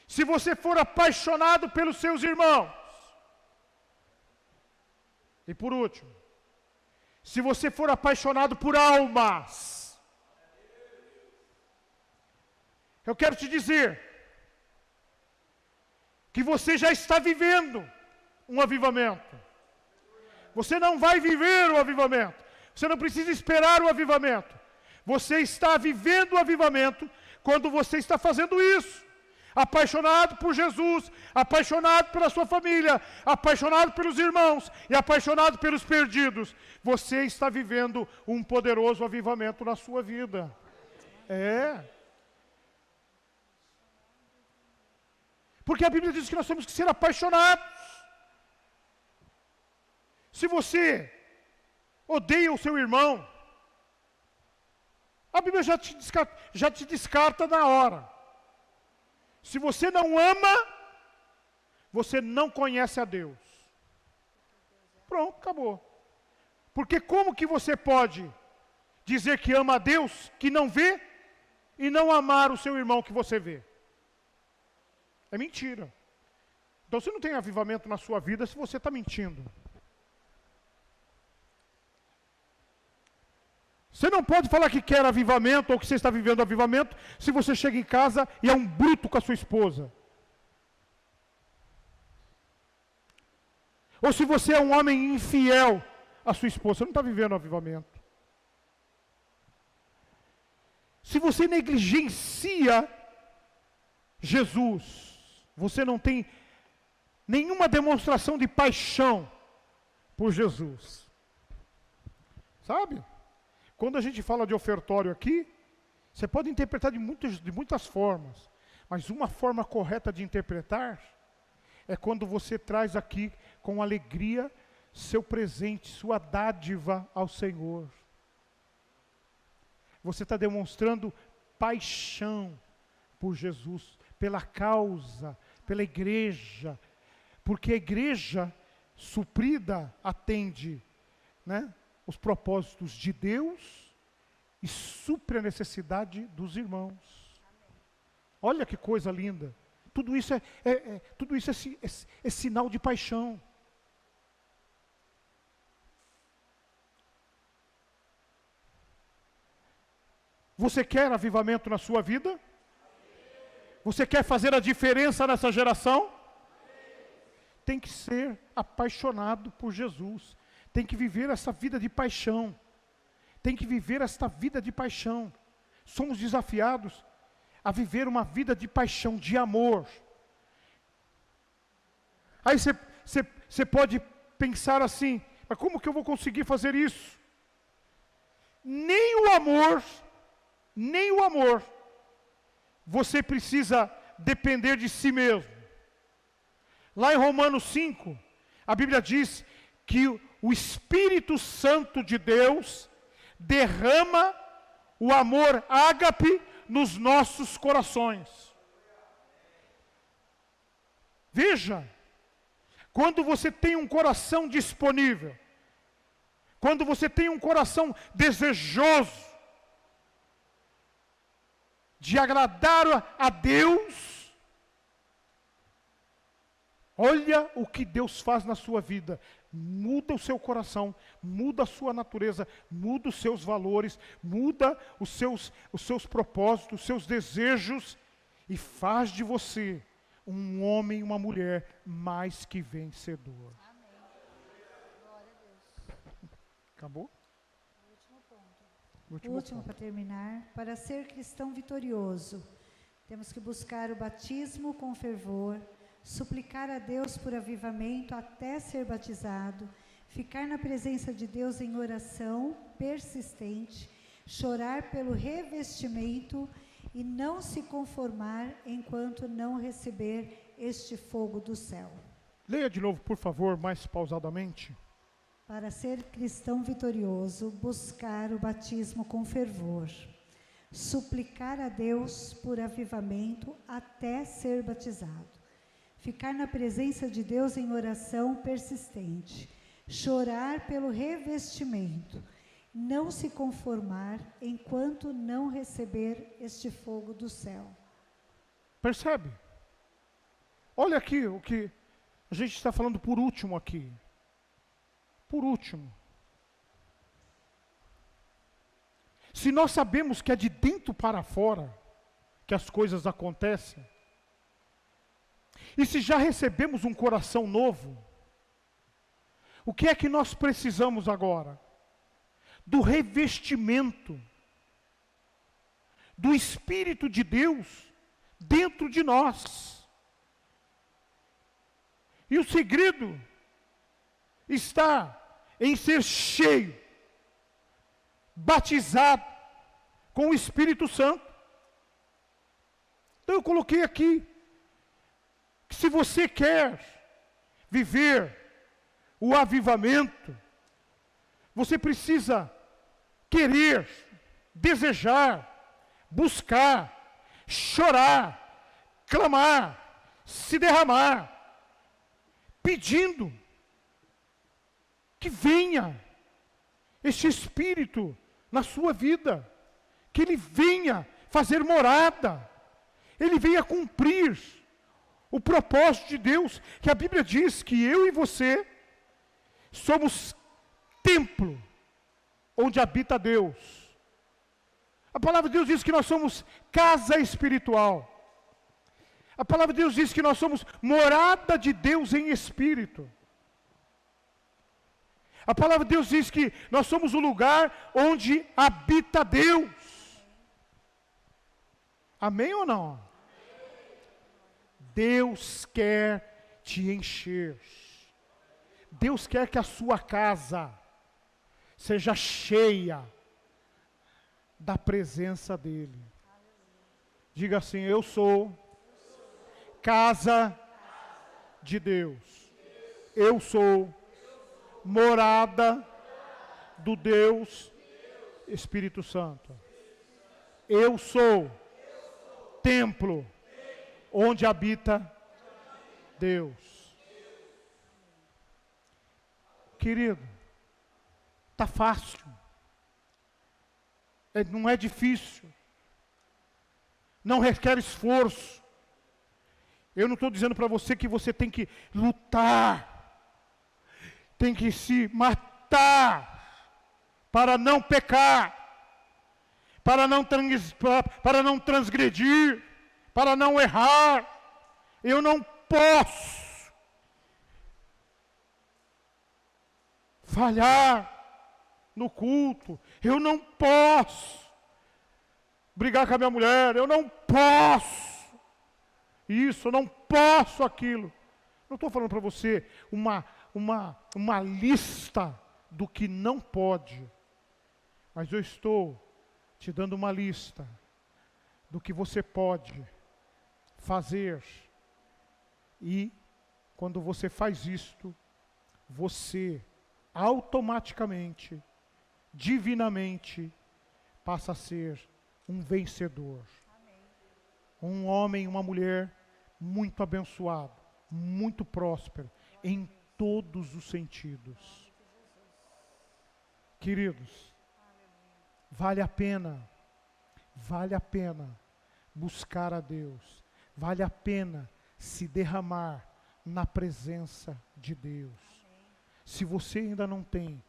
se você for apaixonado pelos seus irmãos, e por último, se você for apaixonado por almas, eu quero te dizer que você já está vivendo um avivamento. Você não vai viver o avivamento. Você não precisa esperar o avivamento. Você está vivendo o avivamento quando você está fazendo isso. Apaixonado por Jesus, apaixonado pela sua família, apaixonado pelos irmãos e apaixonado pelos perdidos. Você está vivendo um poderoso avivamento na sua vida. Porque a Bíblia diz que nós temos que ser apaixonados. Se você odeia o seu irmão, a Bíblia já te descarta na hora. Se você não ama, você não conhece a Deus. Pronto, acabou. Porque como que você pode dizer que ama a Deus, que não vê, e não amar o seu irmão que você vê? É mentira. Então você não tem avivamento na sua vida se você está mentindo. Você não pode falar que quer avivamento ou que você está vivendo avivamento se você chega em casa e é um bruto com a sua esposa. Ou se você é um homem infiel à sua esposa, você não está vivendo avivamento. Se você negligencia Jesus, você não tem nenhuma demonstração de paixão por Jesus. Sabe? Quando a gente fala de ofertório aqui, você pode interpretar de muitas formas, mas uma forma correta de interpretar é quando você traz aqui com alegria seu presente, sua dádiva ao Senhor. Você está demonstrando paixão por Jesus, pela causa, pela igreja, porque a igreja suprida atende, né, os propósitos de Deus e supre a necessidade dos irmãos. Olha que coisa linda. Tudo isso é sinal de paixão. Você quer avivamento na sua vida? Você quer fazer a diferença nessa geração? Tem que ser apaixonado por Jesus. Tem que viver essa vida de paixão. Tem que viver esta vida de paixão. Somos desafiados a viver uma vida de paixão, de amor. Aí você pode pensar assim, mas como que eu vou conseguir fazer isso? Nem o amor, você precisa depender de si mesmo. Lá em Romanos 5, a Bíblia diz que o Espírito Santo de Deus derrama o amor ágape nos nossos corações. Veja, quando você tem um coração disponível, quando você tem um coração desejoso de agradar a Deus, olha o que Deus faz na sua vida. Muda o seu coração, muda a sua natureza, muda os seus valores, muda os seus propósitos, os seus desejos, e faz de você um homem e uma mulher mais que vencedor. Amém. Glória a Deus. Acabou? Último para terminar. Para ser cristão vitorioso, temos que buscar o batismo com fervor, suplicar a Deus por avivamento até ser batizado, ficar na presença de Deus em oração persistente, chorar pelo revestimento e não se conformar enquanto não receber este fogo do céu. Leia de novo, por favor, mais pausadamente. Para ser cristão vitorioso, buscar o batismo com fervor, suplicar a Deus por avivamento até ser batizado, ficar na presença de Deus em oração persistente, chorar pelo revestimento, não se conformar enquanto não receber este fogo do céu. Percebe? Olha aqui o que a gente está falando por último aqui. Por último. Se nós sabemos que é de dentro para fora que as coisas acontecem, e se já recebemos um coração novo, o que é que nós precisamos agora? Do revestimento do Espírito de Deus dentro de nós. E o segredo está em ser cheio, batizado com o Espírito Santo. Então eu coloquei aqui, que se você quer viver o avivamento, você precisa querer, desejar, buscar, chorar, clamar, se derramar, pedindo que venha este Espírito na sua vida, que Ele venha fazer morada, Ele venha cumprir o propósito de Deus, que a Bíblia diz que eu e você somos templo onde habita Deus. A palavra de Deus diz que nós somos casa espiritual. A palavra de Deus diz que nós somos morada de Deus em espírito. A palavra de Deus diz que nós somos o lugar onde habita Deus. Amém ou não? Deus quer te encher. Deus quer que a sua casa seja cheia da presença dEle. Diga assim: eu sou casa de Deus. Eu sou morada do Deus Espírito Santo. Eu sou templo onde habita Deus. Querido, está fácil. Não é difícil. Não requer esforço. Eu não estou dizendo para você que você tem que lutar, tem que se matar para não pecar, para não transgredir, para não errar. Eu não posso falhar no culto, eu não posso brigar com a minha mulher, eu não posso isso, eu não posso aquilo. Não estou falando para você uma lista do que não pode, mas eu estou te dando uma lista do que você pode fazer. E quando você faz isto, você automaticamente, divinamente, passa a ser um vencedor. Um homem, uma mulher muito abençoado, muito próspero, em todos os sentidos. Queridos, vale a pena buscar a Deus, vale a pena se derramar na presença de Deus. Se você ainda não tem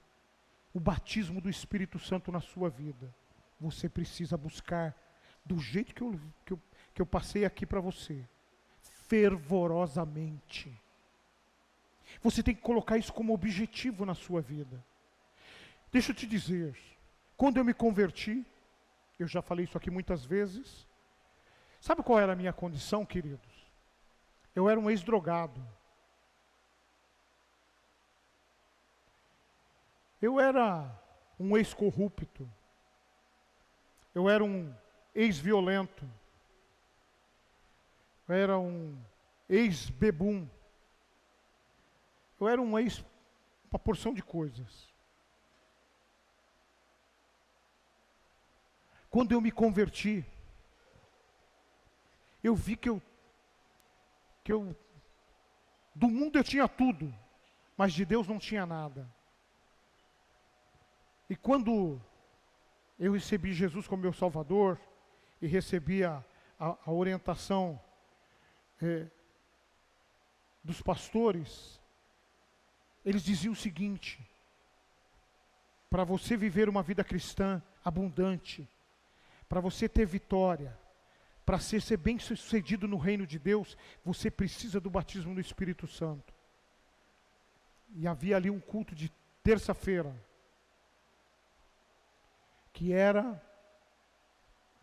o batismo do Espírito Santo na sua vida, você precisa buscar do jeito que eu passei aqui para você, fervorosamente. Você tem que colocar isso como objetivo na sua vida. Deixa eu te dizer, quando eu me converti, eu já falei isso aqui muitas vezes, sabe qual era a minha condição, queridos? Eu era um ex-drogado. Eu era um ex-corrupto. Eu era um ex-violento. Eu era um ex-bebum. Eu era uma porção de coisas. Quando eu me converti, eu vi que do mundo eu tinha tudo, mas de Deus não tinha nada. E quando eu recebi Jesus como meu Salvador, e recebi a orientação dos pastores, eles diziam o seguinte: para você viver uma vida cristã abundante, para você ter vitória, para ser bem sucedido no reino de Deus, você precisa do batismo do Espírito Santo. E havia ali um culto de terça-feira, que era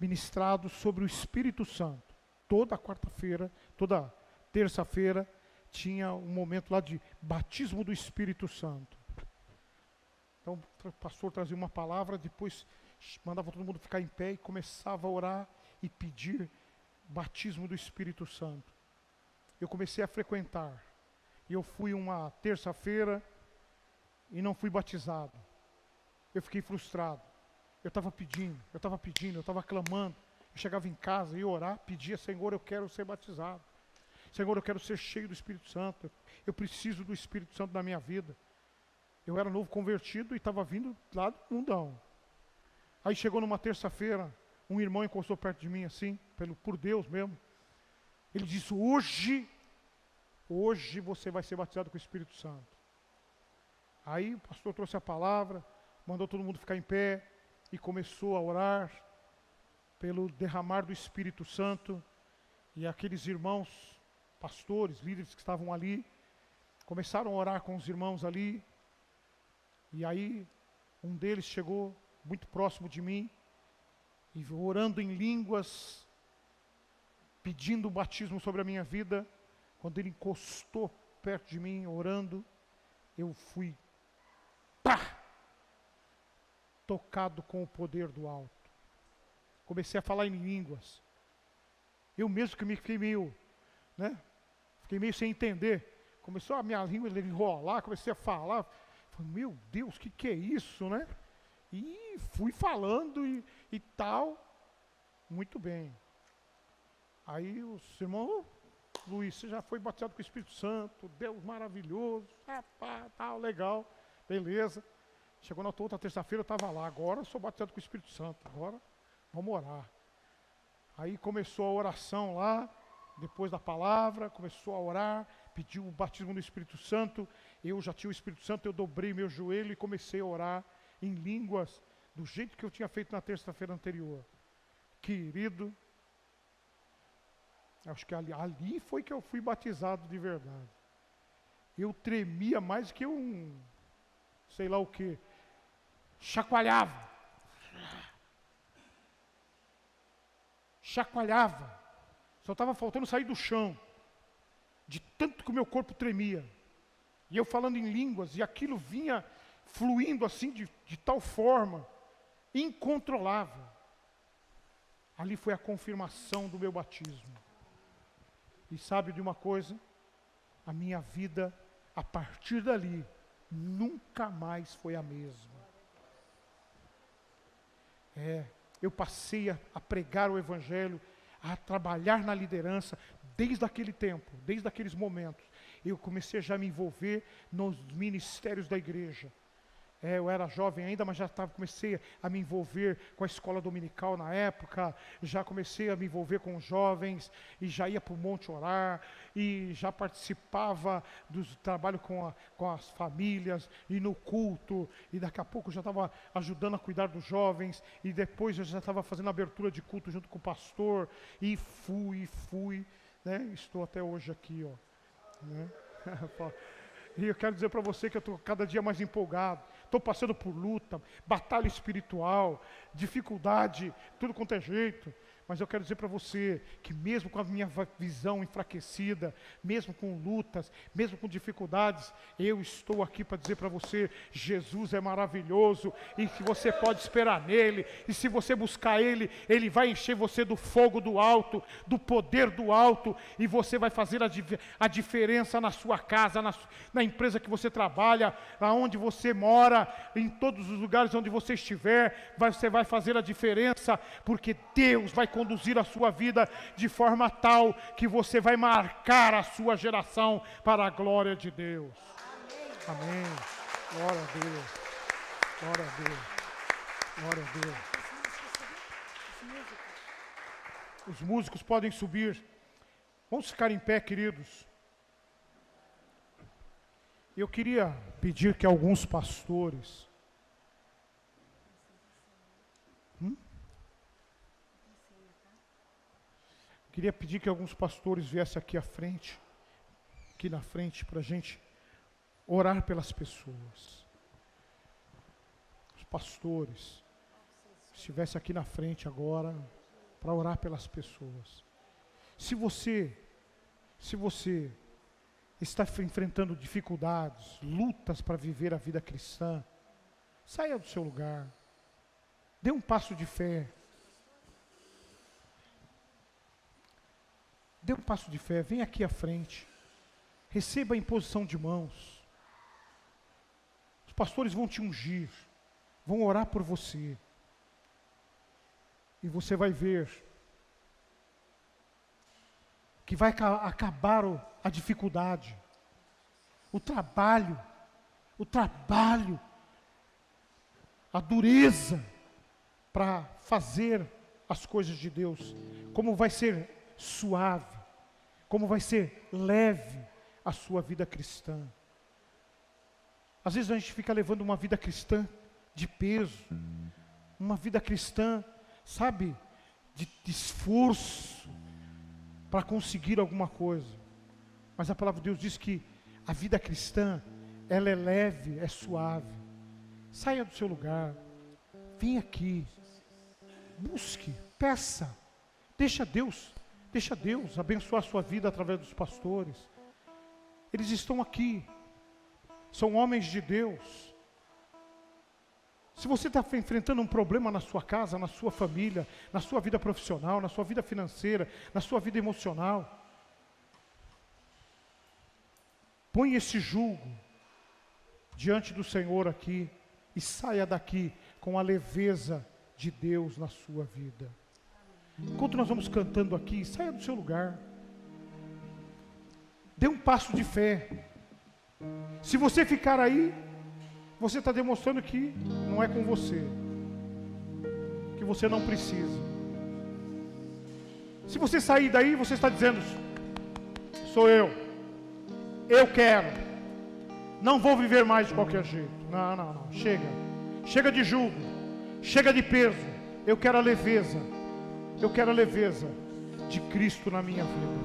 ministrado sobre o Espírito Santo. Toda quarta-feira, toda terça-feira, tinha um momento lá de batismo do Espírito Santo. Então o pastor trazia uma palavra, depois mandava todo mundo ficar em pé e começava a orar e pedir batismo do Espírito Santo. Eu comecei a frequentar. E eu fui uma terça-feira e não fui batizado. Eu fiquei frustrado. Eu estava pedindo, eu estava clamando. Eu chegava em casa e ia orar, pedia: Senhor, eu quero ser batizado. Senhor, eu quero ser cheio do Espírito Santo. Eu preciso do Espírito Santo na minha vida. Eu era novo convertido e estava vindo lá do mundão. Aí chegou numa terça-feira, um irmão encostou perto de mim assim, por Deus mesmo. Ele disse: hoje você vai ser batizado com o Espírito Santo. Aí o pastor trouxe a palavra, mandou todo mundo ficar em pé e começou a orar pelo derramar do Espírito Santo. E aqueles irmãos, pastores, líderes que estavam ali, começaram a orar com os irmãos ali. E aí um deles chegou muito próximo de mim e orando em línguas, pedindo o batismo sobre a minha vida. Quando ele encostou perto de mim, orando, eu fui tocado com o poder do alto. Comecei a falar em línguas. Eu mesmo que me fiquei meio, fiquei meio sem entender. Começou a minha língua a enrolar, comecei a falar Falei, meu Deus, o que é isso, né? E fui falando e tal. Muito bem. Aí o irmão, Luiz, você já foi batizado com o Espírito Santo, Deus maravilhoso, tal, legal, beleza. Chegou na outra terça-feira, eu estava lá, agora eu sou batizado com o Espírito Santo, agora vamos orar. Aí começou a oração lá, depois da palavra, começou a orar, pediu o batismo do Espírito Santo, eu já tinha o Espírito Santo, eu dobrei meu joelho e comecei a orar em línguas, do jeito que eu tinha feito na terça-feira anterior. Querido, acho que ali foi que eu fui batizado de verdade. Eu tremia mais que um, sei lá o quê, chacoalhava. Só estava faltando sair do chão, de tanto que o meu corpo tremia. E eu falando em línguas, e aquilo vinha fluindo assim de tal forma, incontrolável. Ali foi a confirmação do meu batismo. E sabe de uma coisa? A minha vida, a partir dali, nunca mais foi a mesma. Eu passei a pregar o Evangelho, a trabalhar na liderança, desde aquele tempo, desde aqueles momentos. Eu comecei já a me envolver nos ministérios da igreja. Eu era jovem ainda, mas comecei a me envolver com a escola dominical na época, já comecei a me envolver com os jovens, e já ia para o monte orar, e já participava do trabalho com as famílias, e no culto, e daqui a pouco já estava ajudando a cuidar dos jovens, e depois eu já estava fazendo abertura de culto junto com o pastor, e fui, né? Estou até hoje aqui, ó, né? E eu quero dizer para você que eu estou cada dia mais empolgado. Estou passando por luta, batalha espiritual, dificuldade, tudo quanto é jeito. Mas eu quero dizer para você que mesmo com a minha visão enfraquecida, mesmo com lutas, mesmo com dificuldades, eu estou aqui para dizer para você, Jesus é maravilhoso e que você pode esperar nele. E se você buscar ele, ele vai encher você do fogo do alto, do poder do alto, e você vai fazer a diferença na sua casa, na empresa que você trabalha, aonde você mora, em todos os lugares onde você estiver, você vai fazer a diferença, porque Deus vai conduzir a sua vida de forma tal que você vai marcar a sua geração para a glória de Deus. Amém. Glória a Deus. Glória a Deus. Glória a Deus. Os músicos podem subir. Vamos ficar em pé, queridos. Eu queria pedir que alguns pastores queria pedir que alguns pastores viessem aqui na frente, para a gente orar pelas pessoas. Os pastores estivessem aqui na frente agora, para orar pelas pessoas. Se você está enfrentando dificuldades, lutas para viver a vida cristã, saia do seu lugar, dê um passo de fé. Dê um passo de fé, vem aqui à frente, receba a imposição de mãos. Os pastores vão te ungir, vão orar por você. E você vai ver que vai acabar a dificuldade, o trabalho, a dureza para fazer as coisas de Deus, como vai ser suave, como vai ser leve a sua vida cristã. Às vezes a gente fica levando uma vida cristã de peso, uma vida cristã, sabe, de esforço para conseguir alguma coisa. Mas a palavra de Deus diz que a vida cristã, ela é leve, é suave. Saia do seu lugar, vem aqui, busque, peça, deixa Deus abençoar a sua vida através dos pastores. Eles estão aqui, são homens de Deus. Se você está enfrentando um problema na sua casa, na sua família, na sua vida profissional, na sua vida financeira, na sua vida emocional, põe esse jugo diante do Senhor aqui e saia daqui com a leveza de Deus na sua vida. Enquanto nós vamos cantando aqui, saia do seu lugar. Dê um passo de fé. Se você ficar aí, você está demonstrando que não é com você, que você não precisa. Se você sair daí, você está dizendo: sou eu quero, não vou viver mais de qualquer jeito. Não, chega de jugo, chega de peso. Eu quero a leveza de Cristo na minha vida.